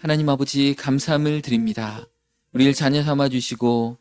하나님 아버지 감사함을 드립니다. 우리를 자녀 삼아 주시고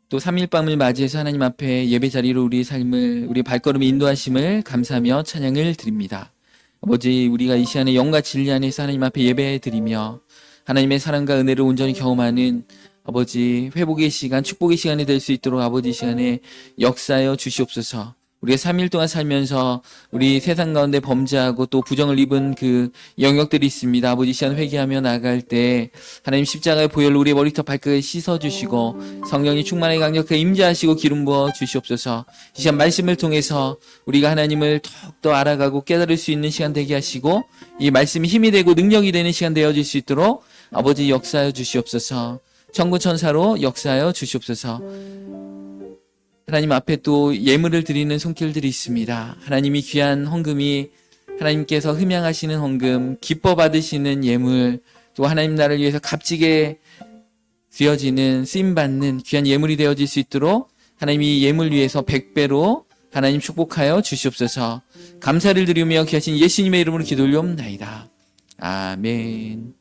또 3일밤을 맞이해서 하나님 앞에 예배 자리로 우리 삶을 우리 발걸음 인도하심을 감사하며 찬양을 드립니다. 아버지 우리가 이 시간에 영과 진리 안에서 하나님 앞에 예배 드리며 하나님의 사랑과 은혜를 온전히 경험하는 아버지 회복의 시간, 축복의 시간이 될 수 있도록 아버지 시간에 역사하여 주시옵소서. 우리가 3일 동안 살면서 우리 세상 가운데 범죄하고 또 부정을 입은 그 영역들이 있습니다. 아버지 시간 회개하며 나아갈 때 하나님 십자가의 보혈로 우리의 머리부터 발끝에 씻어주시고 성령이 충만하게 강력하게 임재하시고 기름 부어 주시옵소서. 이 시간 말씀을 통해서 우리가 하나님을 더욱더 알아가고 깨달을 수 있는 시간 되게 하시고 이 말씀이 힘이 되고 능력이 되는 시간 되어질 수 있도록 아버지 역사하여 주시옵소서. 천군천사로 역사하여 주시옵소서. 하나님 앞에 또 예물을 드리는 손길들이 있습니다. 하나님이 귀한 헌금이 하나님께서 흠양하시는 헌금, 기뻐 받으시는 예물, 또 하나님 나라를 위해서 값지게 드려지는 쓰임받는 귀한 예물이 되어질 수 있도록 하나님이 예물 위해서 100배로 하나님 축복하여 주시옵소서. 감사를 드리며 귀하신 예수님의 이름으로 기도 올려옵나이다. 아멘.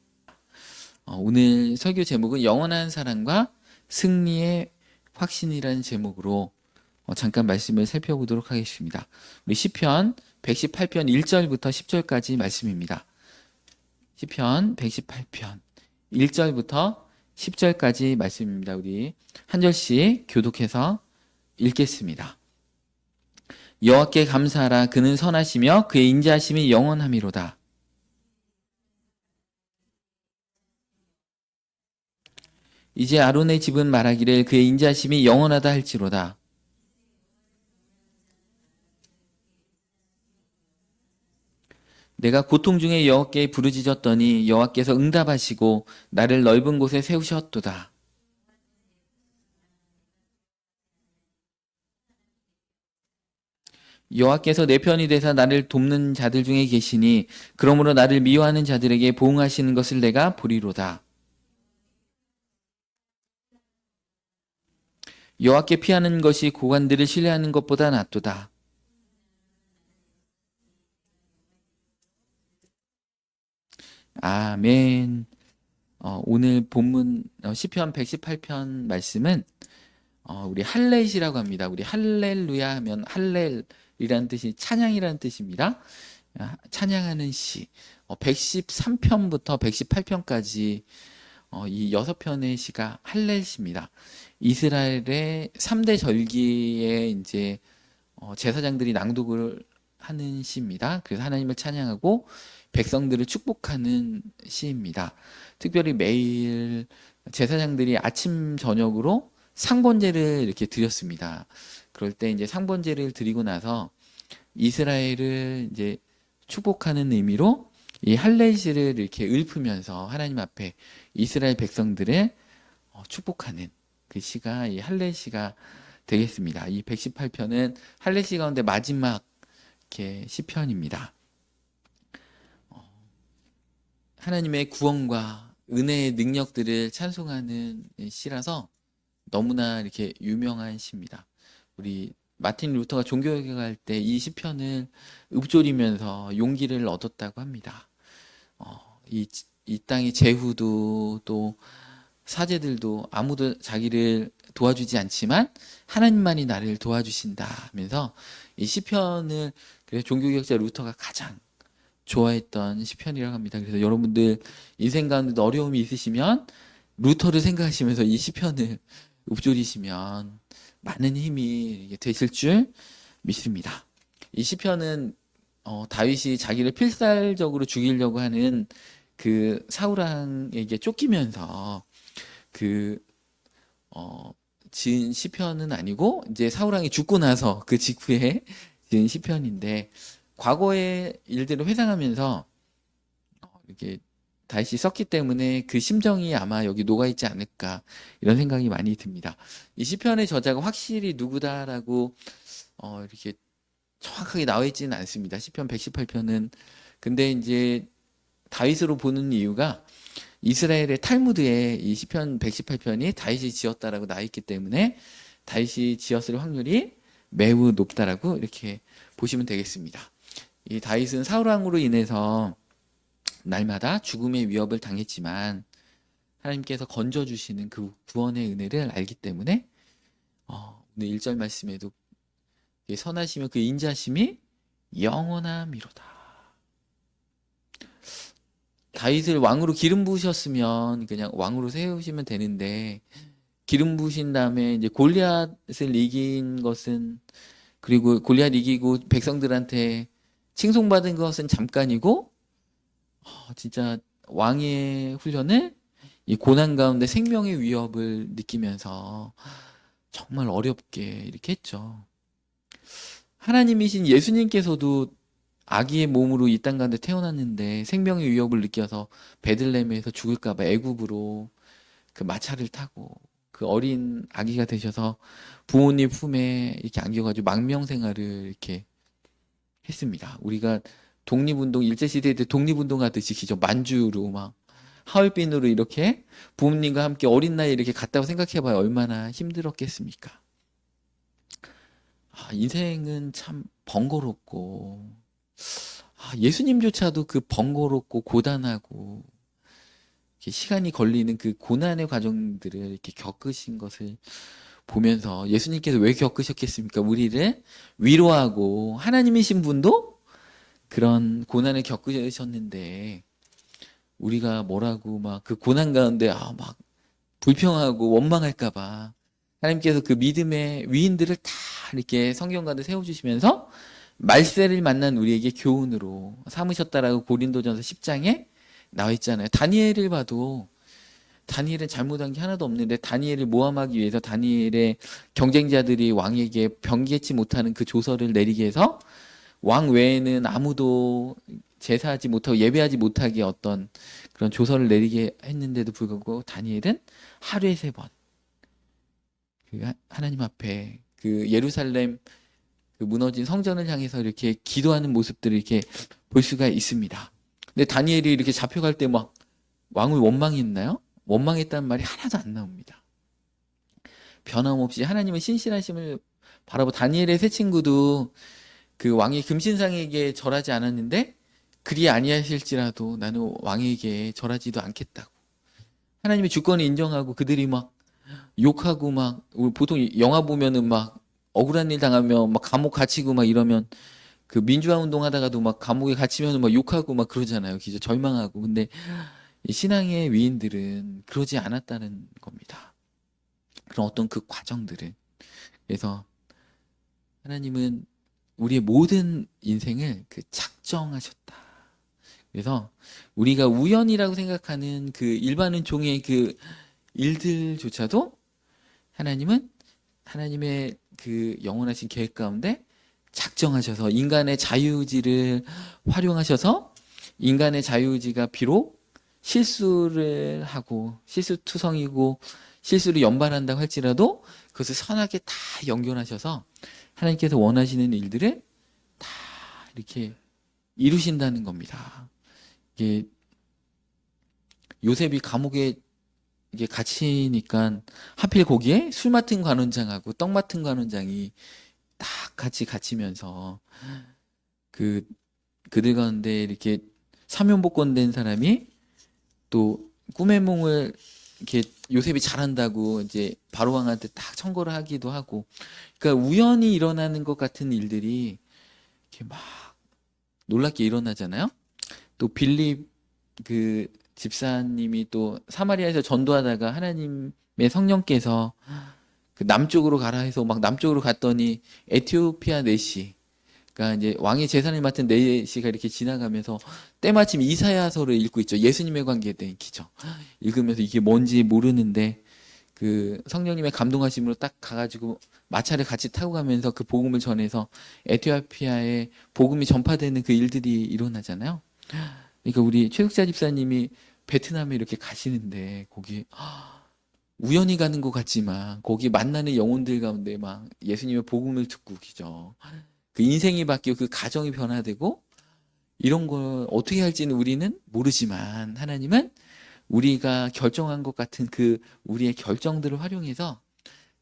오늘 설교 제목은 영원한 사랑과 승리의 확신이라는 제목으로 잠깐 말씀을 살펴보도록 하겠습니다. 우리 시편 118편 1절부터 10절까지 말씀입니다. 시편 118편 1절부터 10절까지 말씀입니다. 우리 한 절씩 교독해서 읽겠습니다. 여호와께 감사하라. 그는 선하시며 그의 인자하심이 영원함이로다. 이제 아론의 집은 말하기를 그의 인자하심이 영원하다 할지로다. 내가 고통 중에 여호와께 부르짖었더니 여호와께서 응답하시고 나를 넓은 곳에 세우셨도다. 여호와께서 내 편이 되사 나를 돕는 자들 중에 계시니 그러므로 나를 미워하는 자들에게 보응하시는 것을 내가 보리로다. 여호와께 피하는 것이 고관들을 신뢰하는 것보다 낫도다. 아멘. 오늘 본문 시편 118편 말씀은 우리 할렐이라고 합니다. 우리 할렐루야 하면 할렐이라는 뜻이 찬양이라는 뜻입니다. 찬양하는 시. 113편부터 118편까지 이 6편의 시가 할렐시입니다. 이스라엘의 3대 절기에 이제 제사장들이 낭독을 하는 시입니다. 그래서 하나님을 찬양하고 백성들을 축복하는 시입니다. 특별히 매일 제사장들이 아침 저녁으로 상번제를 이렇게 드렸습니다. 그럴 때 이제 상번제를 드리고 나서 이스라엘을 이제 축복하는 의미로 이 할렐시를 이렇게 읊으면서 하나님 앞에 이스라엘 백성들을 축복하는 그 시가 이 할렐시가 되겠습니다. 이 118편은 할렐시 가운데 마지막 이렇게 시편입니다. 하나님의 구원과 은혜의 능력들을 찬송하는 시라서 너무나 이렇게 유명한 시입니다. 우리 마틴 루터가 종교개혁 할 때 이 시편을 읊조리면서 용기를 얻었다고 합니다. 이 땅의 제후도 또 사제들도 아무도 자기를 도와주지 않지만 하나님만이 나를 도와주신다 하면서 이 시편을 그래서 종교개혁자 루터가 가장 좋아했던 시편이라고 합니다. 그래서 여러분들 인생 가운데 어려움이 있으시면 루터를 생각하시면서 이 시편을 읊조리시면 많은 힘이 되실 줄 믿습니다. 이 시편은 다윗이 자기를 필살적으로 죽이려고 하는 그 사울왕에게 쫓기면서 지은 시편은 아니고 이제 사울왕이 죽고 나서 그 직후에 지은 시편인데 과거의 일들을 회상하면서 이렇게 다윗이 썼기 때문에 그 심정이 아마 여기 녹아있지 않을까 이런 생각이 많이 듭니다. 이 시편의 저자가 확실히 누구다라고 이렇게 정확하게 나와 있지는 않습니다. 시편 118편은 근데 이제 다윗으로 보는 이유가 이스라엘의 탈무드에 이 시편 118편이 다윗이 지었다라고 나와 있기 때문에 다윗이 지었을 확률이 매우 높다라고 이렇게 보시면 되겠습니다. 이 다윗은 사울 왕으로 인해서 날마다 죽음의 위협을 당했지만 하나님께서 건져주시는 그 구원의 은혜를 알기 때문에 오늘 1절 말씀에도 선하시며 그 인자심이 영원함이로다. 다윗을 왕으로 기름 부으셨으면 그냥 왕으로 세우시면 되는데 기름 부으신 다음에 이제 골리앗을 이긴 것은 그리고 골리앗 이기고 백성들한테 칭송받은 것은 잠깐이고 진짜 왕의 훈련을 이 고난 가운데 생명의 위협을 느끼면서 정말 어렵게 이렇게 했죠. 하나님이신 예수님께서도 아기의 몸으로 이 땅 가운데 태어났는데 생명의 위협을 느껴서 베들레헴에서 죽을까봐 애굽으로 그 마차를 타고 그 어린 아기가 되셔서 부모님 품에 이렇게 안겨가지고 망명 생활을 이렇게 했습니다. 우리가 독립운동 일제시대 때 독립운동 하듯이 기죠. 만주로 막 하얼빈으로 이렇게 부모님과 함께 어린 나이에 이렇게 갔다고 생각해봐요. 얼마나 힘들었겠습니까? 인생은 참 번거롭고 예수님조차도 그 번거롭고 고단하고 이렇게 시간이 걸리는 그 고난의 과정들을 이렇게 겪으신 것을 보면서 예수님께서 왜 겪으셨겠습니까? 우리를 위로하고 하나님이신 분도 그런 고난을 겪으셨는데 우리가 뭐라고 막 그 고난 가운데 막 불평하고 원망할까봐 하나님께서 그 믿음의 위인들을 다 이렇게 성경 가운데 세워주시면서 말세를 만난 우리에게 교훈으로 삼으셨다라고 고린도전서 10장에 나와 있잖아요. 다니엘을 봐도 다니엘은 잘못한 게 하나도 없는데 다니엘을 모함하기 위해서 다니엘의 경쟁자들이 왕에게 병기치 못하는 그 조서를 내리게 해서 왕 외에는 아무도 제사하지 못하고 예배하지 못하게 어떤 그런 조서를 내리게 했는데도 불구하고 다니엘은 하루에 3번 하나님 앞에 그 예루살렘 그 무너진 성전을 향해서 이렇게 기도하는 모습들을 이렇게 볼 수가 있습니다. 근데 다니엘이 이렇게 잡혀갈 때 막 왕을 원망했나요? 원망했다는 말이 하나도 안 나옵니다. 변함없이 하나님의 신실하심을 바라보 다니엘의 세 친구도 그 왕의 금신상에게 절하지 않았는데 그리 아니하실지라도 나는 왕에게 절하지도 않겠다고. 하나님의 주권을 인정하고 그들이 막 욕하고 막 보통 영화 보면은 막 억울한 일 당하면 막 감옥 갇히고 막 이러면 그 민주화 운동 하다가도 막 감옥에 갇히면 막 욕하고 막 그러잖아요. 기저 절망하고. 근데 이 신앙의 위인들은 그러지 않았다는 겁니다. 그런 어떤 그 과정들을. 그래서 하나님은 우리의 모든 인생을 그 작정하셨다. 그래서 우리가 우연이라고 생각하는 그 일반은 종의 그 일들조차도 하나님은 하나님의 그 영원하신 계획 가운데 작정하셔서 인간의 자유의지를 활용하셔서 인간의 자유의지가 비록 실수를 하고 실수투성이고 실수를 연발한다고 할지라도 그것을 선하게 다 연결하셔서 하나님께서 원하시는 일들을 다 이렇게 이루신다는 겁니다. 이게 요셉이 감옥에 이게 갇히니까 하필 거기에 술 맡은 관원장하고 떡 맡은 관원장이 딱 같이 갇히면서 그들 가운데 이렇게 사면복권된 사람이 또 꿈의 몽을 이렇게 요셉이 잘한다고 이제 바로 왕한테 딱 청구를 하기도 하고, 그러니까 우연히 일어나는 것 같은 일들이 이렇게 막 놀랍게 일어나잖아요. 또 빌립 그 집사님이 또 사마리아에서 전도하다가 하나님의 성령께서 그 남쪽으로 가라 해서 막 남쪽으로 갔더니 에티오피아 내시, 그러니까 이제 왕의 재산을 맡은 내시가 이렇게 지나가면서 때마침 이사야서를 읽고 있죠. 예수님에 관계된 기죠. 읽으면서 이게 뭔지 모르는데 그 성령님의 감동하심으로 딱 가가지고 마차를 같이 타고 가면서 그 복음을 전해서 에티오피아에 복음이 전파되는 그 일들이 일어나잖아요. 그러니까 우리 최숙자 집사님이 베트남에 이렇게 가시는데 거기 우연히 가는 것 같지만 거기 만나는 영혼들 가운데 막 예수님의 복음을 듣고 기죠. 그 인생이 바뀌고 그 가정이 변화되고 이런 걸 어떻게 할지는 우리는 모르지만 하나님은 우리가 결정한 것 같은 그 우리의 결정들을 활용해서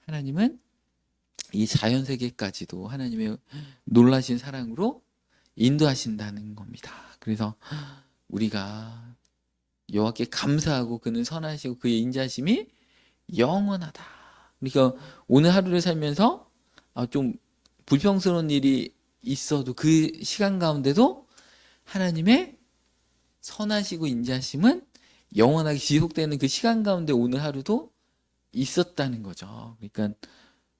하나님은 이 자연세계까지도 하나님의 놀라신 사랑으로 인도하신다는 겁니다. 그래서 우리가 여호와께 감사하고 그는 선하시고 그의 인자심이 영원하다. 그러니까 오늘 하루를 살면서 좀 불평스러운 일이 있어도 그 시간 가운데도 하나님의 선하시고 인자심은 영원하게 지속되는 그 시간 가운데 오늘 하루도 있었다는 거죠. 그러니까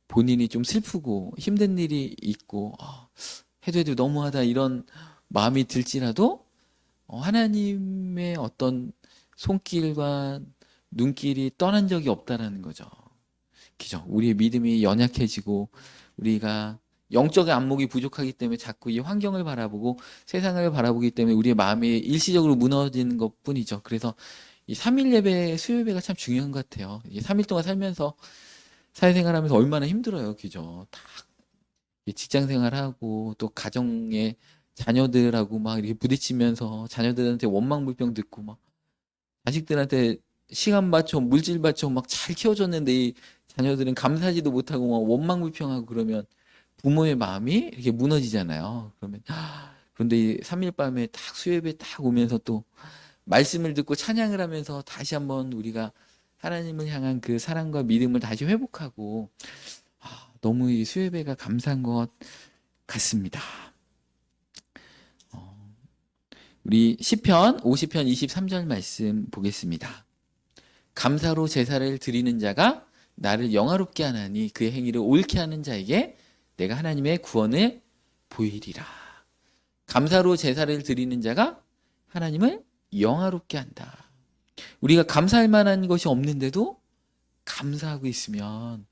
본인이 좀 슬프고 힘든 일이 있고 해도 너무하다 이런 마음이 들지라도 하나님의 어떤 손길과 눈길이 떠난 적이 없다라는 거죠. 그죠? 우리의 믿음이 연약해지고 우리가 영적인 안목이 부족하기 때문에 자꾸 이 환경을 바라보고 세상을 바라보기 때문에 우리의 마음이 일시적으로 무너지는 것뿐이죠. 그래서 이 3일 예배, 수요 예배가 참 중요한 것 같아요. 이 3일 동안 살면서 사회생활하면서 얼마나 힘들어요. 그죠? 다 직장 생활하고 또 가정의 자녀들하고 막 이렇게 부딪히면서 자녀들한테 원망불평 듣고 막 자식들한테 시간 바쳐 물질 바쳐 막 잘 키워줬는데 이 자녀들은 감사하지도 못하고 막 원망불평하고 그러면 부모의 마음이 이렇게 무너지잖아요. 그러면 그런데 이 3일 밤에 딱 수요예배 딱 오면서 또 말씀을 듣고 찬양을 하면서 다시 한번 우리가 하나님을 향한 그 사랑과 믿음을 다시 회복하고 너무 이 수요예배가 감사한 것 같습니다. 우리 시편 50편 23절 말씀 보겠습니다. 감사로 제사를 드리는 자가 나를 영화롭게 하나니 그의 행위를 옳게 하는 자에게 내가 하나님의 구원을 보이리라. 감사로 제사를 드리는 자가 하나님을 영화롭게 한다. 우리가 감사할 만한 것이 없는데도 감사하고 있으면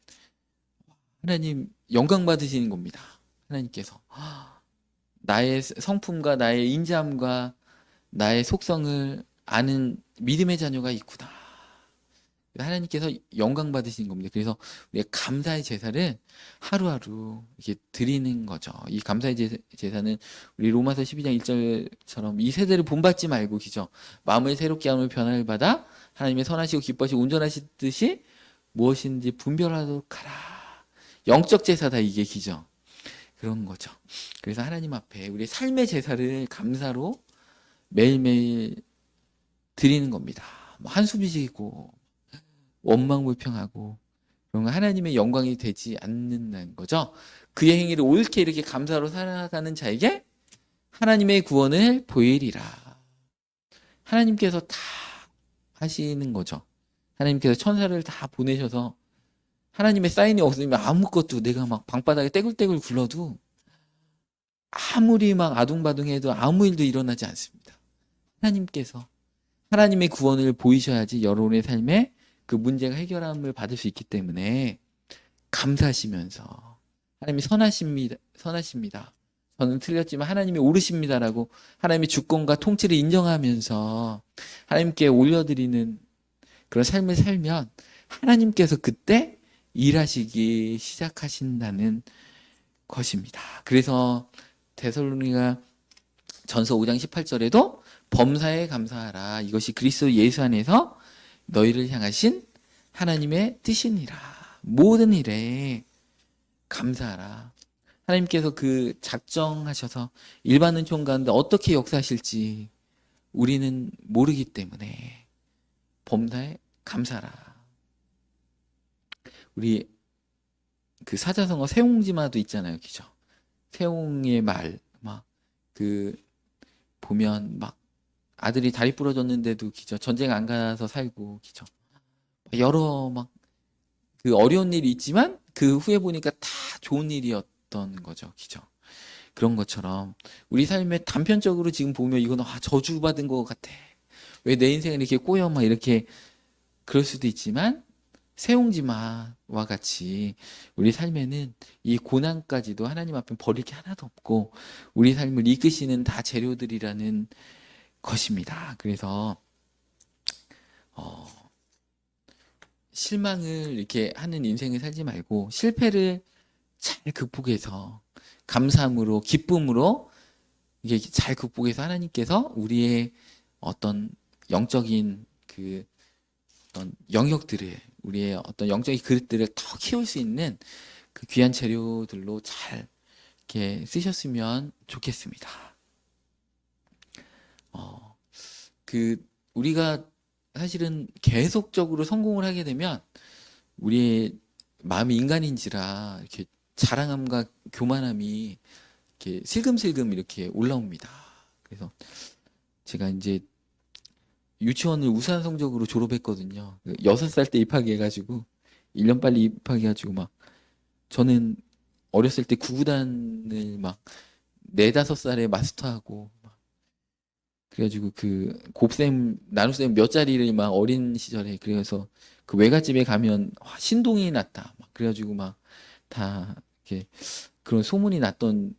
하나님 영광 받으시는 겁니다. 하나님께서 나의 성품과 나의 인자함과 나의 속성을 아는 믿음의 자녀가 있구나. 하나님께서 영광 받으시는 겁니다. 그래서 우리가 감사의 제사를 하루하루 이렇게 드리는 거죠. 이 감사의 제사는 우리 로마서 12장 1절처럼 이 세대를 본받지 말고 기죠. 마음을 새롭게 하며 변화를 받아 하나님의 선하시고 기뻐하시고 온전하시듯이 무엇인지 분별하도록 하라. 영적 제사다 이게 기죠. 그런 거죠. 그래서 하나님 앞에 우리 삶의 제사를 감사로 매일매일 드리는 겁니다. 한숨이지고 원망불평하고 그런 거 하나님의 영광이 되지 않는다는 거죠. 그의 행위를 옳게 이렇게 감사로 살아가는 자에게 하나님의 구원을 보이리라. 하나님께서 다 하시는 거죠. 하나님께서 천사를 다 보내셔서 하나님의 사인이 없으면 아무것도 내가 막 방바닥에 떼굴떼굴 굴러도 아무리 막 아둥바둥해도 아무 일도 일어나지 않습니다. 하나님께서 하나님의 구원을 보이셔야지 여러분의 삶에 그 문제가 해결함을 받을 수 있기 때문에 감사하시면서 하나님이 선하십니다. 저는 틀렸지만 하나님이 옳으십니다라고 하나님의 주권과 통치를 인정하면서 하나님께 올려드리는 그런 삶을 살면 하나님께서 그때 일하시기 시작하신다는 것입니다. 그래서 데살로니가 전서 5장 18절에도 범사에 감사하라. 이것이 그리스도 예수 안에서 너희를 향하신 하나님의 뜻이니라. 모든 일에 감사하라. 하나님께서 그 작정하셔서 일반 은총 가운데 어떻게 역사하실지 우리는 모르기 때문에 범사에 감사하라. 우리 그 사자성어 세옹지마도 있잖아요. 그죠? 세옹의 말, 보면 아들이 다리 부러졌는데도 기죠. 전쟁 안 가서 살고 기죠. 여러 그 어려운 일이 있지만 그 후에 보니까 다 좋은 일이었던 거죠. 기죠. 그런 것처럼 우리 삶에 단편적으로 지금 보면 이건 저주받은 것 같아. 왜 내 인생을 이렇게 꼬여 이렇게 그럴 수도 있지만 세옹지마와 같이 우리 삶에는 이 고난까지도 하나님 앞에 버릴 게 하나도 없고 우리 삶을 이끄시는 다 재료들이라는 것입니다. 그래서 실망을 이렇게 하는 인생을 살지 말고 실패를 잘 극복해서 감사함으로 기쁨으로 이게 잘 극복해서 하나님께서 우리의 어떤 영적인 그 어떤 영역들을 우리의 어떤 영적인 그릇들을 더 키울 수 있는 그 귀한 재료들로 잘 이렇게 쓰셨으면 좋겠습니다. 그 우리가 사실은 계속적으로 성공을 하게 되면 우리의 마음이 인간인지라 이렇게 자랑함과 교만함이 이렇게 슬금슬금 이렇게 올라옵니다. 그래서 제가 이제 유치원을 우수한 성적으로 졸업했거든요. 6살 때 입학해가지고 1년 빨리 입학해가지고 막 저는 어렸을 때 구구단을 막 4, 5살에 마스터하고 막 그래가지고 그 곱셈 나눗셈 몇 자리를 막 어린 시절에 그래서 그 외갓집에 가면 와, 신동이 났다 막 그래가지고 막 다 이렇게 그런 소문이 났던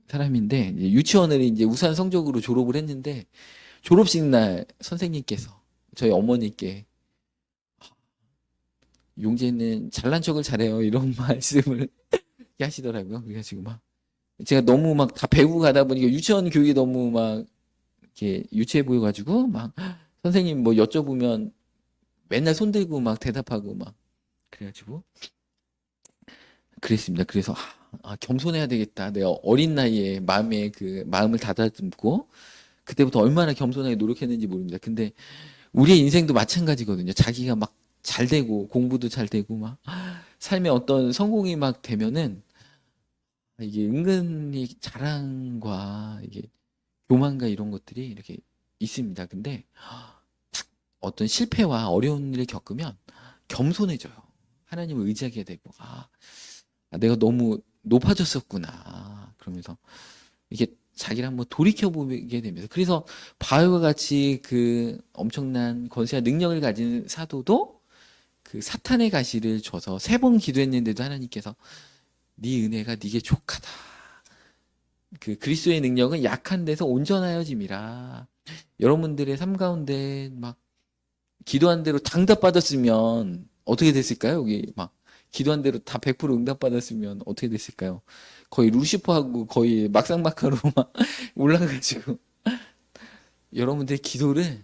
사람인데 이제 유치원을 이제 우수한 성적으로 졸업을 했는데 졸업식 날 선생님께서 저희 어머니께 용재는 잘난 척을 잘해요 이런 말씀을 하시더라고요. 그래가지고 막 제가 너무 막 다 배우고 가다 보니까 유치원 교육이 너무 막 이렇게 유치해 보여가지고 막 선생님 뭐 여쭤보면 맨날 손 들고 막 대답하고 막 그래가지고 그랬습니다. 그래서 겸손해야 되겠다. 내가 어린 나이에 마음에 그 마음을 다다듬고 그때부터 얼마나 겸손하게 노력했는지 모릅니다. 근데 우리의 인생도 마찬가지거든요. 자기가 막 잘 되고 공부도 잘 되고 막 삶에 어떤 성공이 막 되면은 이게 은근히 자랑과 이게 교만과 이런 것들이 이렇게 있습니다. 근데 어떤 실패와 어려운 일을 겪으면 겸손해져요. 하나님을 의지하게 되고 내가 너무 높아졌었구나. 그러면서 이게 자기를 한번 돌이켜보게 됩니다. 그래서 바울과 같이 그 엄청난 권세와 능력을 가진 사도도 그 사탄의 가시를 줘서 3번 기도했는데도 하나님께서 네 은혜가 네게 족하다. 그 그리스도의 능력은 약한 데서 온전하여짐이라. 여러분들의 삶 가운데 막 기도한 대로 당답받았으면 어떻게 됐을까요? 여기 막 기도한 대로 다 100% 응답받았으면 어떻게 됐을까요? 거의 루시퍼하고 거의 막상막하로 막 올라가지고 여러분들의 기도를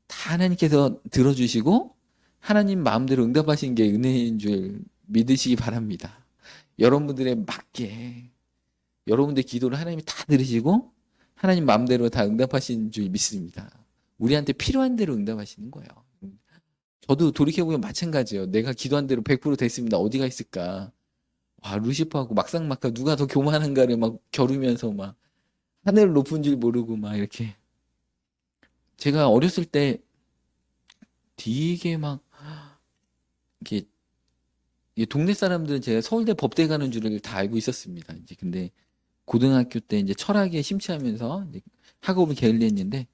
다 하나님께서 들어주시고 하나님 마음대로 응답하신 게 은혜인 줄 믿으시기 바랍니다. 여러분들의 맞게 여러분들의 기도를 하나님이 다 들으시고 하나님 마음대로 다 응답하신 줄 믿습니다. 우리한테 필요한 대로 응답하시는 거예요. 저도 돌이켜보면 마찬가지예요. 내가 기도한 대로 100% 됐습니다. 어디가 있을까? 와, 루시퍼하고 막상막하 누가 더 교만한가를 막 겨루면서 막 하늘 높은 줄 모르고 막 이렇게 제가 어렸을 때 되게 막 이렇게 이 동네 사람들은 제가 서울대 법대 가는 줄을 다 알고 있었습니다. 이제 근데 고등학교 때 이제 철학에 심취하면서 이제 학업을 게을리했는데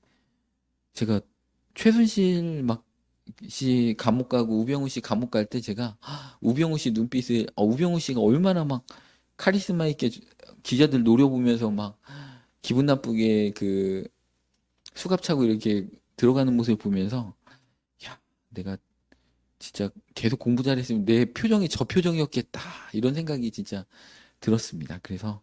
제가 최순실 막 씨 감옥 가고 우병우 씨 감옥 갈 때 제가 우병우 씨 눈빛을 우병우 씨가 얼마나 막 카리스마 있게 기자들 노려보면서 막 기분 나쁘게 그 수갑 차고 이렇게 들어가는 모습을 보면서 야 내가 진짜 계속 공부 잘했으면 내 표정이 저 표정이었겠다 이런 생각이 진짜 들었습니다. 그래서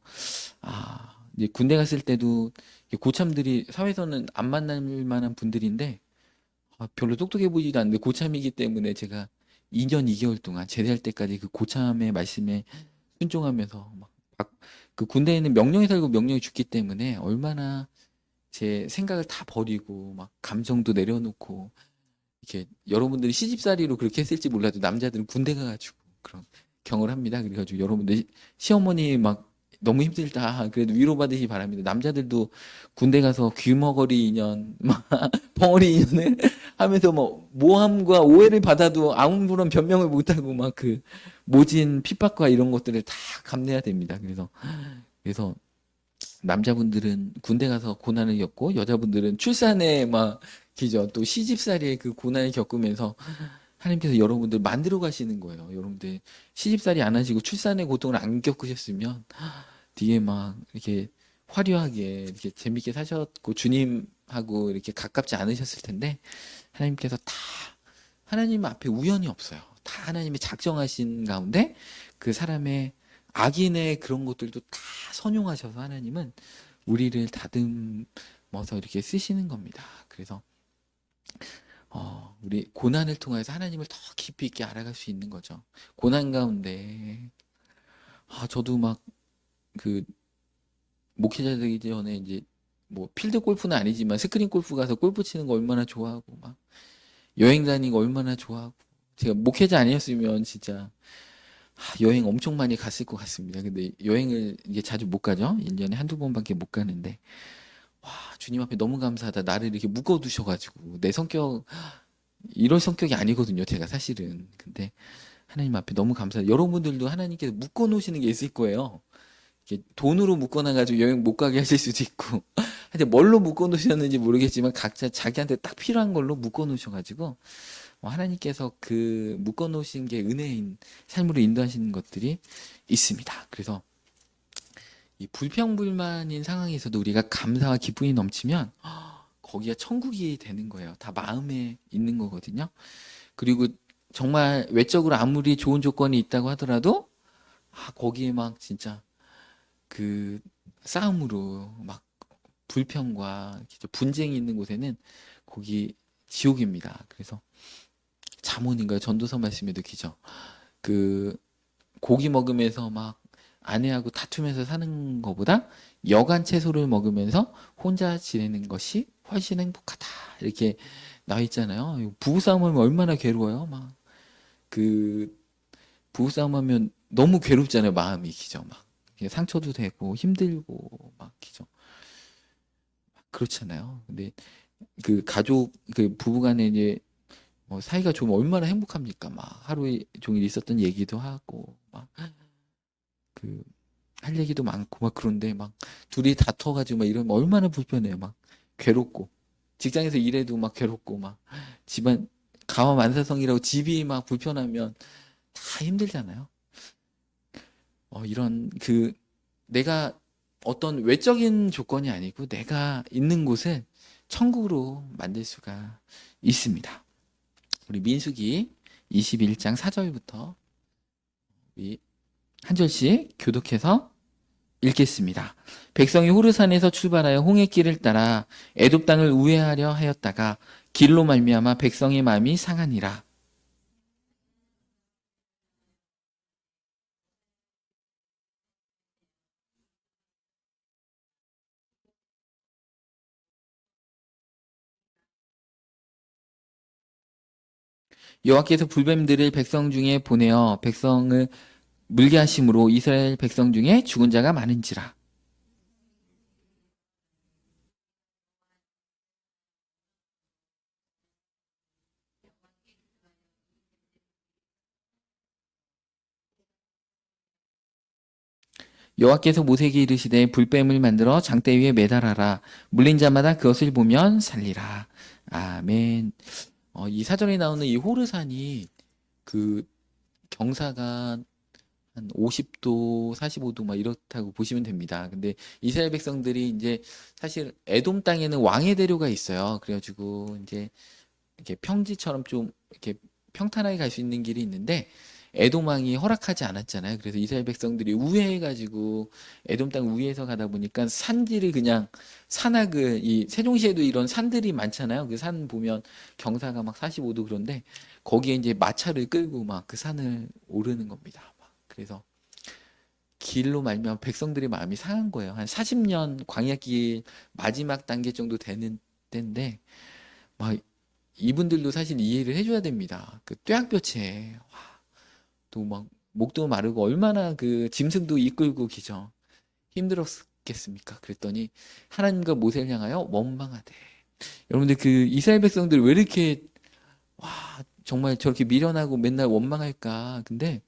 이제 군대 갔을 때도 고참들이 사회에서는 안 만날 만한 분들인데 별로 똑똑해 보이지도 않는데 고참이기 때문에 제가 2년 2개월 동안 제대할 때까지 그 고참의 말씀에 순종하면서 그 군대에는 명령이 살고 명령이 죽기 때문에 얼마나 제 생각을 다 버리고 막 감정도 내려놓고 이렇게 여러분들이 시집살이로 그렇게 했을지 몰라도 남자들은 군대 가가지고 그런 경험을 합니다. 그래가지고 여러분들 시어머니 막 너무 힘들다. 그래도 위로받으시기 바랍니다. 남자들도 군대 가서 귀머거리 인연, 막 벙어리 인연을 하면서 뭐 모함과 오해를 받아도 아무런 변명을 못하고 막 그 모진 핍박과 이런 것들을 다 감내해야 됩니다. 그래서 남자분들은 군대 가서 고난을 겪고 여자분들은 출산에 막 기죠. 또 시집살이의 그 고난을 겪으면서 하나님께서 여러분들 만들어 가시는 거예요. 여러분들 시집살이 안 하시고 출산의 고통을 안 겪으셨으면 뒤에 막 이렇게 화려하게 이렇게 재밌게 사셨고 주님하고 이렇게 가깝지 않으셨을 텐데 하나님께서 다 하나님 앞에 우연이 없어요. 다 하나님이 작정하신 가운데 그 사람의 악인의 그런 것들도 다 선용하셔서 하나님은 우리를 다듬어서 이렇게 쓰시는 겁니다. 그래서 우리 고난을 통해서 하나님을 더 깊이 있게 알아갈 수 있는 거죠. 고난 가운데 저도 막 그 목회자 되기 전에 이제 뭐 필드 골프는 아니지만 스크린 골프 가서 골프 치는 거 얼마나 좋아하고 막 여행 다니는 거 얼마나 좋아하고 제가 목회자 아니었으면 진짜 여행 엄청 많이 갔을 것 같습니다. 근데 여행을 이게 자주 못 가죠. 1년에 한두 번밖에 못 가는데 와, 주님 앞에 너무 감사하다. 나를 이렇게 묶어 두셔가지고 내 성격 이런 성격이 아니거든요. 제가 사실은. 근데 하나님 앞에 너무 감사해요. 여러분들도 하나님께서 묶어 놓으시는 게 있을 거예요. 이렇게 돈으로 묶어 놔가지고 여행 못 가게 하실 수도 있고 하여튼 뭘로 묶어 놓으셨는지 모르겠지만 각자 자기한테 딱 필요한 걸로 묶어 놓으셔가지고 하나님께서 그 묶어 놓으신 게 은혜인 삶으로 인도하시는 것들이 있습니다. 그래서 이 불평불만인 상황에서도 우리가 감사와 기쁨이 넘치면 거기가 천국이 되는 거예요. 다 마음에 있는 거거든요. 그리고 정말 외적으로 아무리 좋은 조건이 있다고 하더라도 거기에 막 진짜 그 싸움으로 막 불평과 분쟁이 있는 곳에는 거기 지옥입니다. 그래서 잠언인가요? 전도서 말씀에도 기죠. 그 고기 먹으면서 막 아내하고 다투면서 사는 것보다 여간 채소를 먹으면서 혼자 지내는 것이 훨씬 행복하다. 이렇게 나와 있잖아요. 부부싸움하면 얼마나 괴로워요. 막 그 부부싸움하면 너무 괴롭잖아요. 마음이 기죠. 막 상처도 되고 힘들고 막 기죠. 그렇잖아요. 근데 그 가족 그 부부간에 이제 사이가 좋으면 얼마나 행복합니까? 막 하루 종일 있었던 얘기도 하고 막 그 할 얘기도 많고 막 그런데 막 둘이 다퉈가지고 막 이러면 얼마나 불편해요. 막 괴롭고 직장에서 일해도 막 괴롭고 막 집안 가와 만사성이라고 집이 막 불편하면 다 힘들잖아요. 이런 그 내가 어떤 외적인 조건이 아니고 내가 있는 곳을 천국으로 만들 수가 있습니다. 우리 민수기 21장 4절부터 우리 한 절씩 교독해서 읽겠습니다. 백성이 호르산에서 출발하여 홍해길을 따라 애굽 땅을 우회하려 하였다가 길로 말미암아 백성의 마음이 상하니라. 여호와께서 불뱀들을 백성 중에 보내어 백성을 물게 하심으로 이스라엘 백성 중에 죽은 자가 많은지라. 여호와께서 모세에게 이르시되 불뱀을 만들어 장대 위에 매달아라. 물린 자마다 그것을 보면 살리라. 아멘. 이 사전에 나오는 이 호르산이 그 경사가 한 50도, 45도 막 이렇다고 보시면 됩니다. 근데 이스라엘 백성들이 이제 사실 에돔 땅에는 왕의 대로가 있어요. 그래가지고 이제 이렇게 평지처럼 좀 이렇게 평탄하게 갈 수 있는 길이 있는데 에돔 왕이 허락하지 않았잖아요. 그래서 이스라엘 백성들이 우회해가지고 에돔 땅 우회해서 가다 보니까 산지를 그냥 산악을 이 세종시에도 이런 산들이 많잖아요. 그 산 보면 경사가 막 45도 그런데 거기에 이제 마차를 끌고 막 그 산을 오르는 겁니다. 그래서 길로 말미암아 백성들의 마음이 상한 거예요. 한 40년 광야길 마지막 단계 정도 되는 때인데 막 이분들도 사실 이해를 해줘야 됩니다. 그 뙤약볕에 또 막 목도 마르고 얼마나 그 짐승도 이끌고 기죠. 힘들었겠습니까? 그랬더니 하나님과 모세를 향하여 원망하되. 여러분들 그 이스라엘 백성들 왜 이렇게 와 정말 저렇게 미련하고 맨날 원망할까? 근데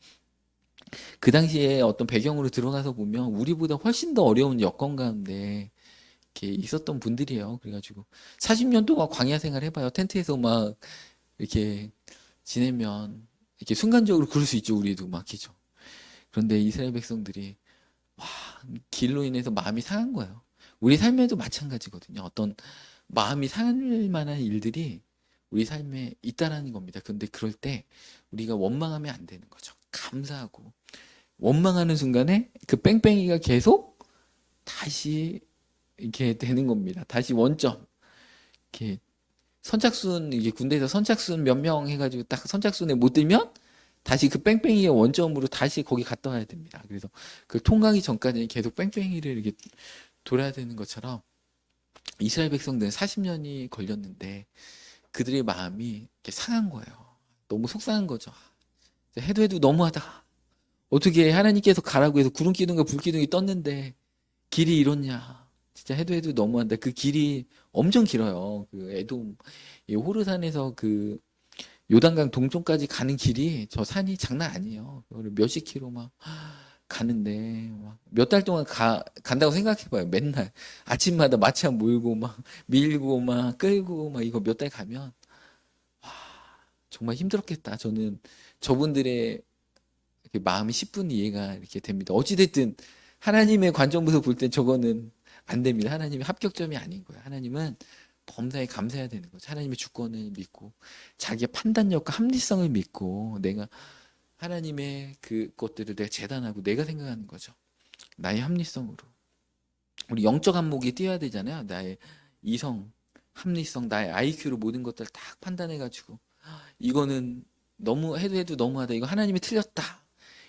그 당시에 어떤 배경으로 들어가서 보면 우리보다 훨씬 더 어려운 여건 가운데 이렇게 있었던 분들이에요. 그래가지고 40년 동안 광야 생활 해봐요. 텐트에서 막 이렇게 지내면 이렇게 순간적으로 그럴 수 있죠. 우리도 막히죠. 그런데 이스라엘 백성들이 와 길로 인해서 마음이 상한 거예요. 우리 삶에도 마찬가지거든요. 어떤 마음이 상할 만한 일들이 우리 삶에 있다라는 겁니다. 그런데 그럴 때 우리가 원망하면 안 되는 거죠. 감사하고 원망하는 순간에 그 뺑뺑이가 계속 다시 이렇게 되는 겁니다. 다시 원점. 이렇게 선착순 이게 군대에서 선착순 몇 명 해가지고 딱 선착순에 못 들면 다시 그 뺑뺑이의 원점으로 다시 거기 갔다 와야 됩니다. 그래서 그 통과하기 전까지는 계속 뺑뺑이를 이렇게 돌아야 되는 것처럼 이스라엘 백성들은 40년이 걸렸는데 그들의 마음이 이렇게 상한 거예요. 너무 속상한 거죠. 해도 해도 너무하다. 어떻게 하나님께서 가라고 해서 구름 기둥과 불 기둥이 떴는데 길이 이렇냐. 진짜 해도 해도 너무한다. 그 길이 엄청 길어요. 그 에돔 이 호르산에서 그 요단강 동쪽까지 가는 길이 저 산이 장난 아니에요. 그거를 몇십 킬로 막 가는데 몇 달 동안 간다고 생각해봐요. 맨날 아침마다 마차 몰고 막 밀고 막 끌고 막 이거 몇 달 가면 정말 힘들었겠다. 저는 저분들의 이렇게 마음이 10분 이해가 이렇게 됩니다. 어찌됐든 하나님의 관점에서 볼 땐 저거는 안 됩니다. 하나님의 합격점이 아닌 거예요. 하나님은 범사에 감사해야 되는 거죠. 하나님의 주권을 믿고 자기의 판단력과 합리성을 믿고 내가 하나님의 그 것들을 내가 재단하고 내가 생각하는 거죠. 나의 합리성으로. 우리 영적 안목이 뛰어야 되잖아요. 나의 이성, 합리성, 나의 IQ로 모든 것들을 딱 판단해가지고 이거는 너무 해도 해도 너무하다. 이거 하나님이 틀렸다.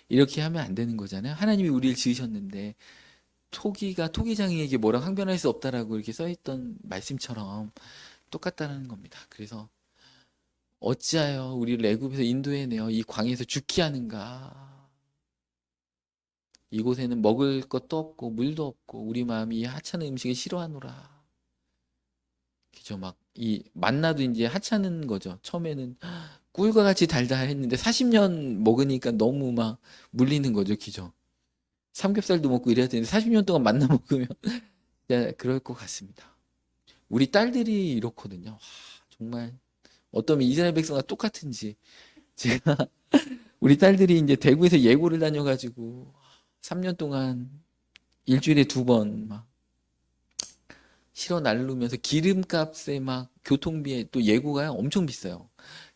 이렇게 하면 안 되는 거잖아요. 하나님이 우리를 지으셨는데 토기장이에게 뭐라 항변할 수 없다라고 이렇게 써있던 말씀처럼 똑같다는 겁니다. 그래서 어찌하여 우리를 애굽에서 인도해내어 이 광에서 죽게 하는가. 이곳에는 먹을 것도 없고 물도 없고 우리 마음이 이 하찮은 음식을 싫어하노라. 그죠? 막 이 만나도 이제 하찮은 거죠. 처음에는 꿀과 같이 달달했는데 40년 먹으니까 너무 막 물리는 거죠. 그죠? 삼겹살도 먹고 이래야 되는데 40년 동안 만나 먹으면 진짜 그럴 것 같습니다. 우리 딸들이 이렇거든요. 와, 정말 어떤 이스라엘 백성과 똑같은지 제가 우리 딸들이 이제 대구에서 예고를 다녀가지고 3년 동안 일주일에 2번 막 실어 날르면서 기름값에 막 교통비에 또 예고가 엄청 비싸요.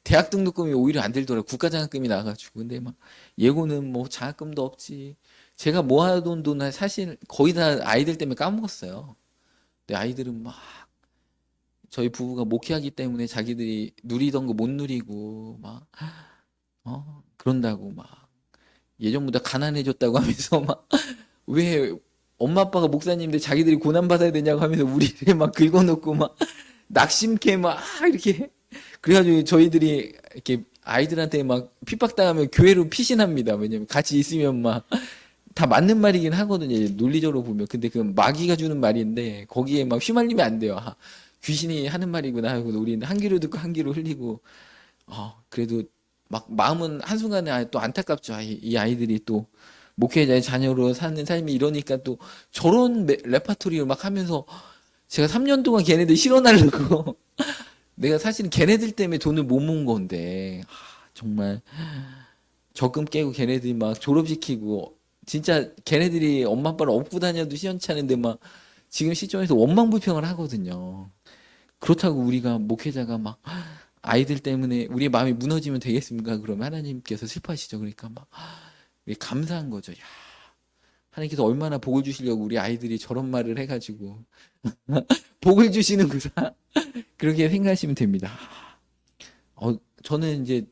대학 등록금이 오히려 안 들더라고요. 국가장학금이 나가지고. 근데 막 예고는 뭐 장학금도 없지. 제가 모아둔 돈은 사실 거의 다 아이들 때문에 까먹었어요. 근데 아이들은 막 저희 부부가 목회하기 때문에 자기들이 누리던 거 못 누리고 막 그런다고 막 예전보다 가난해졌다고 하면서 막 왜 엄마 아빠가 목사님인데 자기들이 고난 받아야 되냐고 하면서 우리를 막 긁어놓고 막 낙심케 막 이렇게 그래가지고 저희들이 이렇게 아이들한테 막 핍박당하면 교회로 피신합니다. 왜냐면 같이 있으면 막 다 맞는 말이긴 하거든요. 논리적으로 보면. 근데 그 마귀가 주는 말인데 거기에 막 휘말리면 안 돼요. 귀신이 하는 말이구나 하고 우리는 한 귀로 듣고 한 귀로 흘리고 그래도 막 마음은 한순간에 또 안타깝죠. 이 아이들이 또 목회자의 자녀로 사는 삶이 이러니까 또 저런 레파토리를 막 하면서 제가 3년 동안 걔네들 실어나르고 내가 사실은 걔네들 때문에 돈을 못 모은 건데 정말 적금 깨고 걔네들이 막 졸업시키고 진짜 걔네들이 엄마 아빠를 업고 다녀도 시원찮은데 막 지금 시점에서 원망불평을 하거든요. 그렇다고 우리가 목회자가 막 아이들 때문에 우리의 마음이 무너지면 되겠습니까? 그러면 하나님께서 슬퍼하시죠. 그러니까 막 감사한 거죠. 야, 하나님께서 얼마나 복을 주시려고 우리 아이들이 저런 말을 해가지고 복을 주시는구나. 그렇게 생각하시면 됩니다. 저는 이제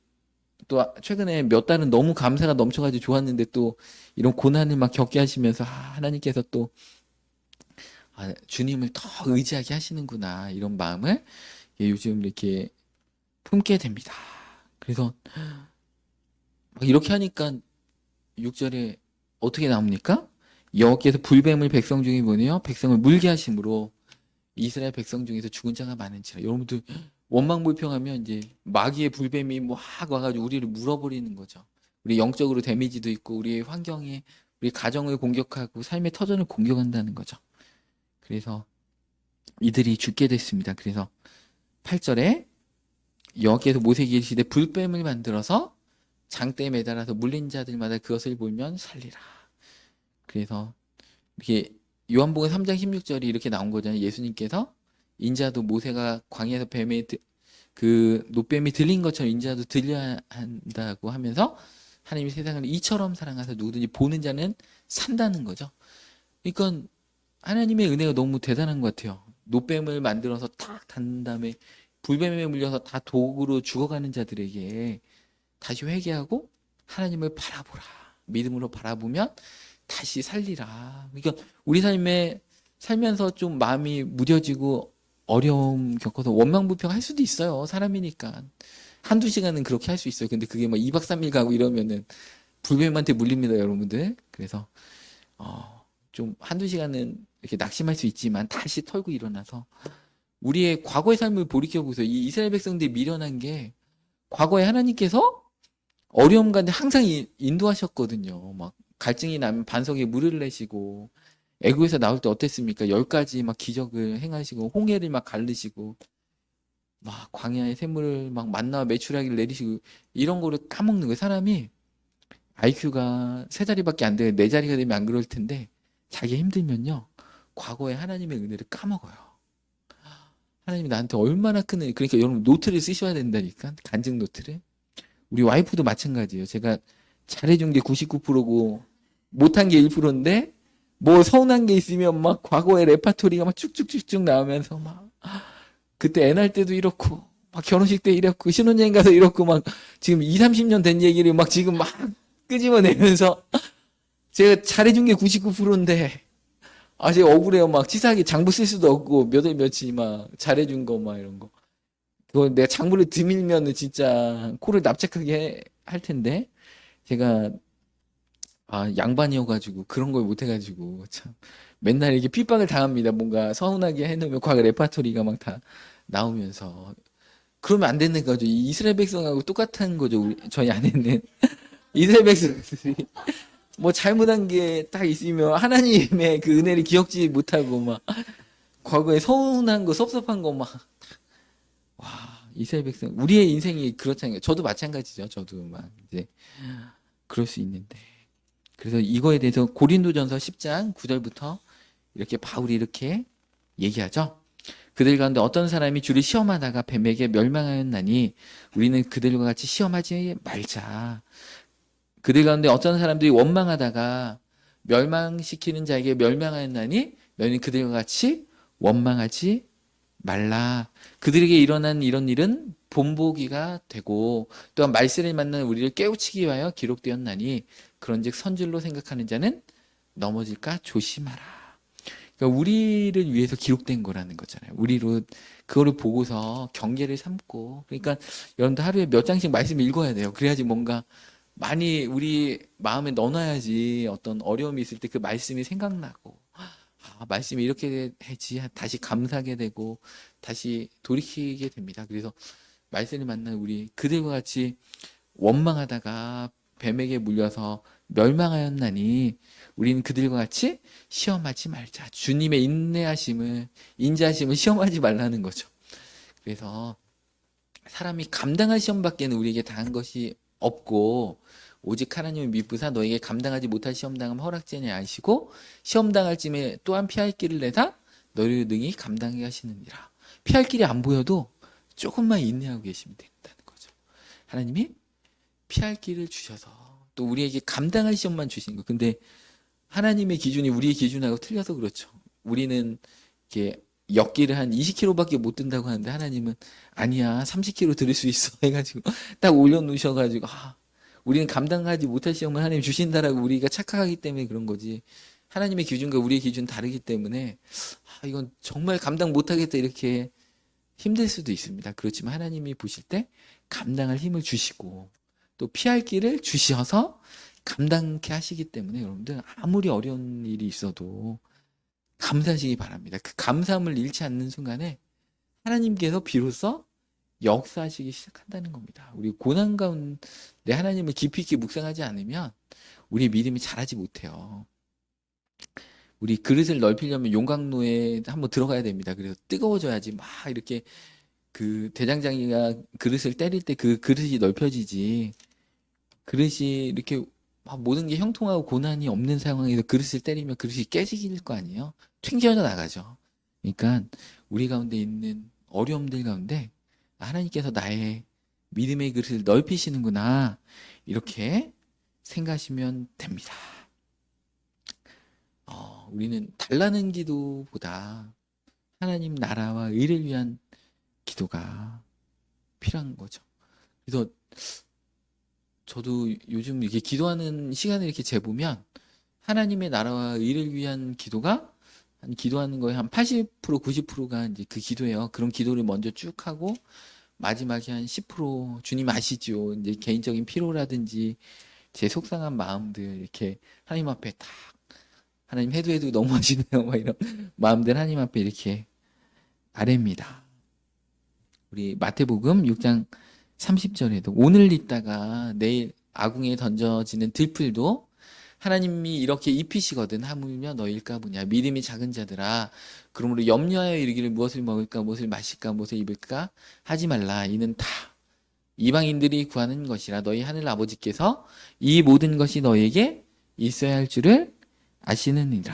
또 최근에 몇 달은 너무 감사가 넘쳐가지고 좋았는데 또 이런 고난을 막 겪게 하시면서 하나님께서 또 주님을 더 의지하게 하시는구나 이런 마음을 요즘 이렇게 품게 됩니다. 그래서 막 이렇게 하니까 6절에 어떻게 나옵니까? 여호와께서 불뱀을 백성 중에 보내어 백성을 물게 하심으로 이스라엘 백성 중에서 죽은 자가 많은지라. 여러분들 원망불평하면 이제 마귀의 불뱀이 막 와가지고 우리를 물어버리는 거죠. 우리 영적으로 데미지도 있고 우리의 환경에 우리 가정을 공격하고 삶의 터전을 공격한다는 거죠. 그래서 이들이 죽게 됐습니다. 그래서 8절에 여호와께서 모세에게 이르시되 불뱀을 만들어서 장대에 매달아서 물린 자들마다 그것을 보면 살리라. 그래서 이렇게 요한복음 3장 16절이 이렇게 나온 거잖아요. 예수님께서 인자도 모세가 광야에서 그 노뱀이 들린 것처럼 인자도 들려야 한다고 하면서 하나님이 세상을 이처럼 사랑하사 누구든지 보는 자는 산다는 거죠. 그러니까 하나님의 은혜가 너무 대단한 것 같아요. 노뱀을 만들어서 탁 닫는 다음에 불뱀에 물려서 다 독으로 죽어가는 자들에게 다시 회개하고 하나님을 바라보라. 믿음으로 바라보면 다시 살리라. 그러니까 우리 삶에 살면서 좀 마음이 무뎌지고 어려움 겪어서 원망불평 할 수도 있어요. 사람이니까. 한두 시간은 그렇게 할 수 있어요. 근데 그게 막 2박 3일 가고 이러면은 불뱀한테 물립니다, 여러분들. 그래서 좀 한두 시간은 이렇게 낙심할 수 있지만 다시 털고 일어나서 우리의 과거의 삶을 돌이켜 보세요. 이 이스라엘 백성들이 미련한 게 과거에 하나님께서 어려움 가운데 항상 인도하셨거든요. 막 갈증이 나면 반석에 물을 내시고 애굽에서 나올 때 어땠습니까? 10가지 막 기적을 행하시고 홍해를 막 가르시고 막 광야의 샘물을 막 만나와 메추라기를 내리시고 이런 거를 까먹는 거예요. 사람이 IQ가 3자리밖에 안 돼요. 4자리가 되면 안 그럴 텐데 자기 힘들면요. 과거에 하나님의 은혜를 까먹어요. 하나님이 나한테 얼마나 큰 은혜. 그러니까 여러분 노트를 쓰셔야 된다니까. 간증 노트를. 우리 와이프도 마찬가지예요. 제가 잘해준 게 99%고 못한 게 1%인데 뭐 서운한 게 있으면 막 과거의 레파토리가 막 쭉쭉쭉쭉 나오면서 막 그때 애 낳을 때도 이렇고 막 결혼식 때 이렇고 신혼여행 가서 이렇고 막 지금 2, 30년 된 얘기를 막 지금 막 끄집어내면서 제가 잘해준 게 99%인데 제가 억울해요. 막 치사하게 장부 쓸 수도 없고 몇 월 며칠 막 잘해준 거 막 이런 거 그거 내가 장부를 드밀면은 진짜 코를 납작하게 할 텐데 제가 양반이어가지고 그런 걸 못해가지고 참 맨날 이렇게 핍박을 당합니다. 뭔가 서운하게 해놓으면 과거 레파토리가 막 다 나오면서 그러면 안 되는 거죠. 이 이스라엘 백성하고 똑같은 거죠. 저희 아내는 이스라엘 백성들이 뭐 잘못한 게 딱 있으면 하나님의 그 은혜를 기억지 못하고 막 과거에 서운한 거 섭섭한 거 막 이스라엘 백성 우리의 인생이 그렇잖아요. 저도 마찬가지죠. 저도 막 이제 그럴 수 있는데 그래서 이거에 대해서 고린도전서 10장 9절부터 이렇게 바울이 이렇게 얘기하죠. 그들 가운데 어떤 사람이 주를 시험하다가 뱀에게 멸망하였나니 우리는 그들과 같이 시험하지 말자. 그들 가운데 어떤 사람들이 원망하다가 멸망시키는 자에게 멸망하였나니 너희는 그들과 같이 원망하지 말라. 그들에게 일어난 이런 일은 본보기가 되고 또한 말세를 만난 우리를 깨우치기 위하여 기록되었나니 그런즉 선줄로 생각하는 자는 넘어질까 조심하라. 그러니까 우리를 위해서 기록된 거라는 거잖아요. 우리로 그거를 보고서 경계를 삼고 그러니까 여러분들 하루에 몇 장씩 말씀 읽어야 돼요. 그래야지 뭔가 많이 우리 마음에 넣어놔야지 어떤 어려움이 있을 때 그 말씀이 생각나고 말씀이 이렇게 했지 다시 감사하게 되고 다시 돌이키게 됩니다. 그래서 말씀을 만난 우리 그들과 같이 원망하다가 뱀에게 물려서 멸망하였나니 우리는 그들과 같이 시험하지 말자. 주님의 인내하심을 인자하심을 시험하지 말라는 거죠. 그래서 사람이 감당할 시험밖에는 우리에게 당한 것이 없고 오직 하나님을 믿부사 너에게 감당하지 못할 시험 당하면 허락지니 아시고 시험 당할 쯤에 또한 피할 길을 내다 너를 능히 감당하게 하시느니라. 피할 길이 안 보여도 조금만 인내하고 계시면 된다는 거죠. 하나님이 피할 길을 주셔서 또 우리에게 감당할 시험만 주신 거. 근데 하나님의 기준이 우리의 기준하고 틀려서 그렇죠. 우리는 이렇게 역기를 한 20kg밖에 못 든다고 하는데 하나님은 아니야 30kg 들을 수 있어 해가지고 딱 올려놓으셔가지고 우리는 감당하지 못할 시험을 하나님 주신다라고 우리가 착각하기 때문에 그런 거지. 하나님의 기준과 우리의 기준 다르기 때문에 이건 정말 감당 못하겠다 이렇게 힘들 수도 있습니다. 그렇지만 하나님이 보실 때 감당할 힘을 주시고 또 피할 길을 주셔서 감당케 하시기 때문에 여러분들 아무리 어려운 일이 있어도 감사하시기 바랍니다. 그 감사함을 잃지 않는 순간에 하나님께서 비로소 역사하시기 시작한다는 겁니다. 우리 고난 가운데 하나님을 깊이 있게 묵상하지 않으면 우리 믿음이 자라지 못해요. 우리 그릇을 넓히려면 용광로에 한번 들어가야 됩니다. 그래서 뜨거워져야지 막 이렇게 그 대장장이가 그릇을 때릴 때 그 그릇이 넓혀지지. 그릇이 이렇게 막 모든 게 형통하고 고난이 없는 상황에서 그릇을 때리면 그릇이 깨질 거 아니에요? 튕겨져 나가죠. 그러니까 우리 가운데 있는 어려움들 가운데 하나님께서 나의 믿음의 그릇을 넓히시는구나 이렇게 생각하시면 됩니다. 우리는 달라는 기도보다 하나님 나라와 의를 위한 기도가 필요한 거죠. 그래서 저도 요즘 이렇게 기도하는 시간을 이렇게 재보면 하나님의 나라와 의를 위한 기도가 한 기도하는 거에 한 80%, 90%가 이제 그 기도예요. 그런 기도를 먼저 쭉 하고 마지막에 한 10% 주님 아시죠? 이제 개인적인 피로라든지 제 속상한 마음들 이렇게 하나님 앞에 딱 하나님 해도 너무 하시네요. 막 이런 마음들 하나님 앞에 이렇게 아뢰입니다. 우리 마태복음 6장 30절에도 오늘 있다가 내일 아궁이에 던져지는 들풀도 하나님이 이렇게 입히시거든 하물며 너일까 보냐 믿음이 작은 자들아 그러므로 염려하여 이르기를 무엇을 먹을까 무엇을 마실까 무엇을 입을까 하지 말라 이는 다 이방인들이 구하는 것이라 너희 하늘 아버지께서 이 모든 것이 너에게 있어야 할 줄을 아시느니라.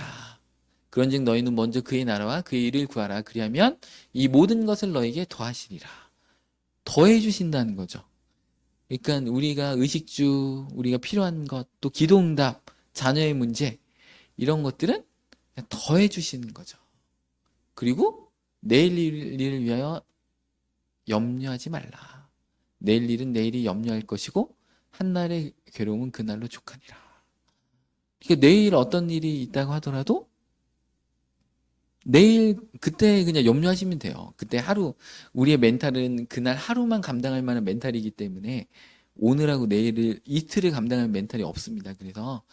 그런즉 너희는 먼저 그의 나라와 그의 일을 구하라. 그리하면 이 모든 것을 너에게 더하시리라. 더해 주신다는 거죠. 그러니까 우리가 의식주, 우리가 필요한 것, 또 기도응답, 자녀의 문제 이런 것들은 그냥 더해 주시는 거죠. 그리고 내일 일을 위하여 염려하지 말라. 내일 일은 내일이 염려할 것이고 한날의 괴로움은 그날로 족하니라. 그러니까 내일 어떤 일이 있다고 하더라도 내일 그때 그냥 염려하시면 돼요. 그때 하루 우리의 멘탈은 그날 하루만 감당할 만한 멘탈이기 때문에 오늘하고 내일을 이틀을 감당할 멘탈이 없습니다. 그래서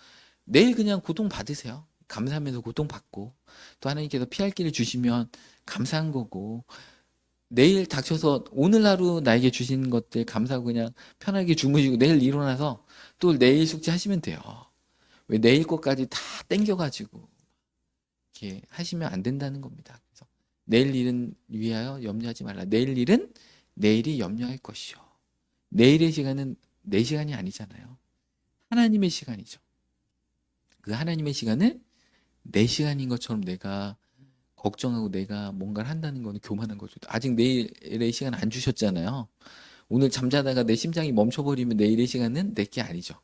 내일 그냥 고통 받으세요. 감사하면서 고통 받고 또 하나님께서 피할 길을 주시면 감사한 거고 내일 닥쳐서 오늘 하루 나에게 주신 것들 감사하고 그냥 편하게 주무시고 내일 일어나서 또 내일 숙제 하시면 돼요. 왜 내일 것까지 다 땡겨가지고 이렇게 하시면 안 된다는 겁니다. 그래서 내일 일은 위하여 염려하지 말라. 내일 일은 내일이 염려할 것이요. 내일의 시간은 내 시간이 아니잖아요. 하나님의 시간이죠. 그 하나님의 시간을 내 시간인 것처럼 내가 걱정하고 내가 뭔가를 한다는 거는 교만한 거죠. 아직 내일의 시간 안 주셨잖아요. 오늘 잠자다가 내 심장이 멈춰버리면 내일의 시간은 내 게 아니죠.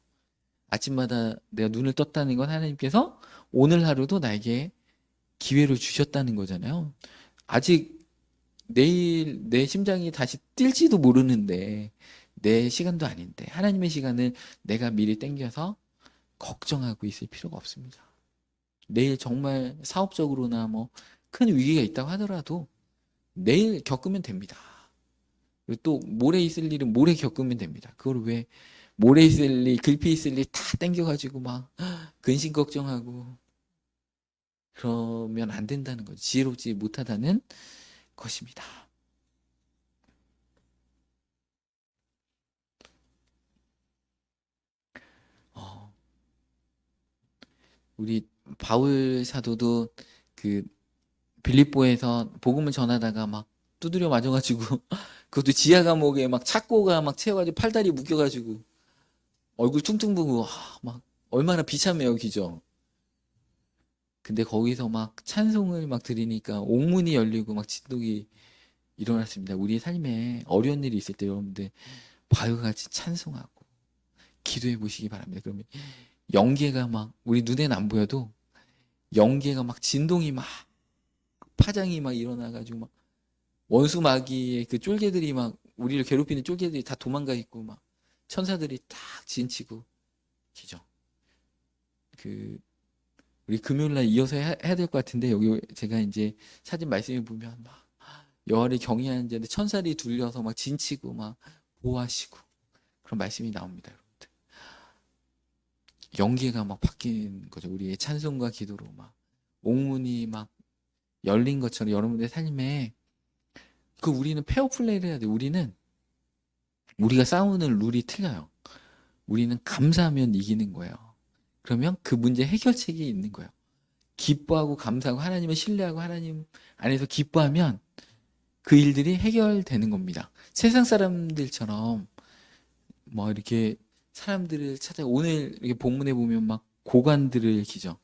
아침마다 내가 눈을 떴다는 건 하나님께서 오늘 하루도 나에게 기회를 주셨다는 거잖아요. 아직 내일 내 심장이 다시 뛸지도 모르는데 내 시간도 아닌데 하나님의 시간을 내가 미리 땡겨서 걱정하고 있을 필요가 없습니다. 내일 정말 사업적으로나 뭐 큰 위기가 있다고 하더라도 내일 겪으면 됩니다. 그리고 또 모레 있을 일은 모레 겪으면 됩니다. 그걸 왜 모레 있을 일, 글피 있을 일 다 땡겨가지고 막 근심 걱정하고 그러면 안 된다는 거죠. 지혜롭지 못하다는 것입니다. 어, 우리 바울 사도도 그 빌립보에서 복음을 전하다가 막 두드려 맞아가지고 그것도 지하 감옥에 막 착고가 막 채워가지고 팔다리 묶여가지고 얼굴 퉁퉁 부고 막 얼마나 비참해요, 기죠. 근데 거기서 막 찬송을 막 드리니까 옥문이 열리고 막 진동이 일어났습니다. 우리 삶에 어려운 일이 있을 때 여러분들 바울과 같이 찬송하고 기도해 보시기 바랍니다. 그러면 영계가 막 우리 눈에는 안 보여도 영계가 막 진동이 막 파장이 막 일어나가지고 막 원수 마귀의 그 쫄개들이 막 우리를 괴롭히는 쫄개들이 다 도망가 있고 막 천사들이 딱 진치고 기죠. 그 우리 금요일 날 이어서 해야 될 것 같은데 여기 제가 이제 사진 말씀해 보면 막 여호와를 경외하는 자들 천사들이 둘려서 막 진치고 막 보호하시고 그런 말씀이 나옵니다, 여러분들. 연기가 막 바뀐 거죠. 우리의 찬송과 기도로 막 옥문이 막 열린 것처럼 여러분들 삶에 그 우리는 페어 플레이를 해야 돼. 우리가 싸우는 룰이 틀려요. 우리는 감사하면 이기는 거예요. 그러면 그 문제 해결책이 있는 거예요. 기뻐하고 감사하고 하나님을 신뢰하고 하나님 안에서 기뻐하면 그 일들이 해결되는 겁니다. 세상 사람들처럼 뭐 이렇게 사람들을 찾아 오늘 이렇게 본문에 보면 막 고관들을 기죠.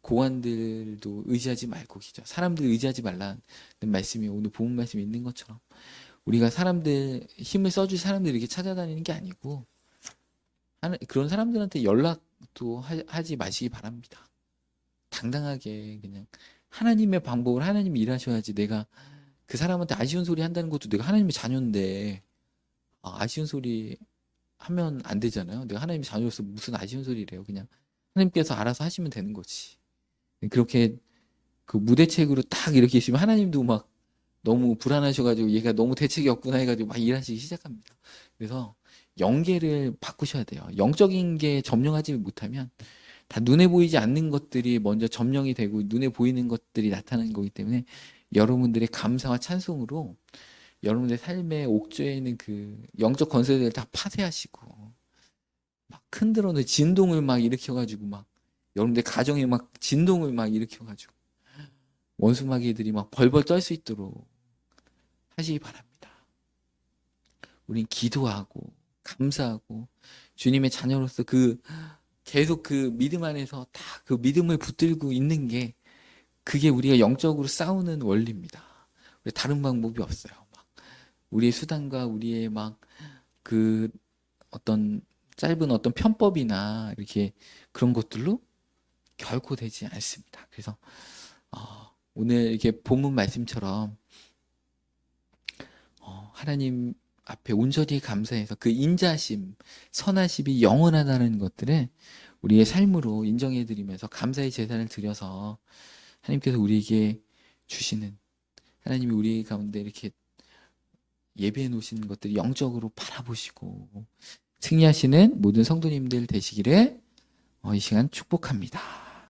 고관들도 의지하지 말고 기죠. 사람들 의지하지 말라는 말씀이 오늘 본문 말씀이 있는 것처럼 우리가 사람들 힘을 써줄 사람들 이렇게 찾아다니는 게 아니고 그런 사람들한테 연락도 하지 마시기 바랍니다. 당당하게 그냥 하나님의 방법을 하나님이 일하셔야지 내가 그 사람한테 아쉬운 소리 한다는 것도 내가 하나님의 자녀인데 아쉬운 소리 하면 안 되잖아요. 내가 하나님의 자녀로서 무슨 아쉬운 소리래요. 그냥 하나님께서 알아서 하시면 되는 거지. 그렇게 그 무대책으로 딱 이렇게 있으면 하나님도 막 너무 불안하셔가지고 얘가 너무 대책이 없구나 해가지고 막 일하시기 시작합니다. 그래서 영계를 바꾸셔야 돼요. 영적인 게 점령하지 못하면 다 눈에 보이지 않는 것들이 먼저 점령이 되고 눈에 보이는 것들이 나타나는 거기 때문에 여러분들의 감사와 찬송으로 여러분의 삶의 옥조에 있는 그 영적 건설들을 다 파쇄하시고 막 흔들어는 진동을 막 일으켜가지고 막 여러분들 가정에 막 진동을 막 일으켜가지고 원수마귀들이 막 벌벌 떨 수 있도록 하시기 바랍니다. 우린 기도하고 감사하고 주님의 자녀로서 그 계속 그 믿음 안에서 다 그 믿음을 붙들고 있는 게 그게 우리가 영적으로 싸우는 원리입니다. 다른 방법이 없어요. 막 우리의 수단과 우리의 막 그 어떤 짧은 어떤 편법이나 이렇게 그런 것들로 결코 되지 않습니다. 그래서 오늘 이렇게 본문 말씀처럼 하나님 앞에 온전히 감사해서 그 인자심, 선하심이 영원하다는 것들을 우리의 삶으로 인정해드리면서 감사의 제사를 드려서 하나님께서 우리에게 주시는 하나님이 우리 가운데 이렇게 예배해 놓으시는 것들이 영적으로 바라보시고 승리하시는 모든 성도님들 되시기를 이 시간 축복합니다.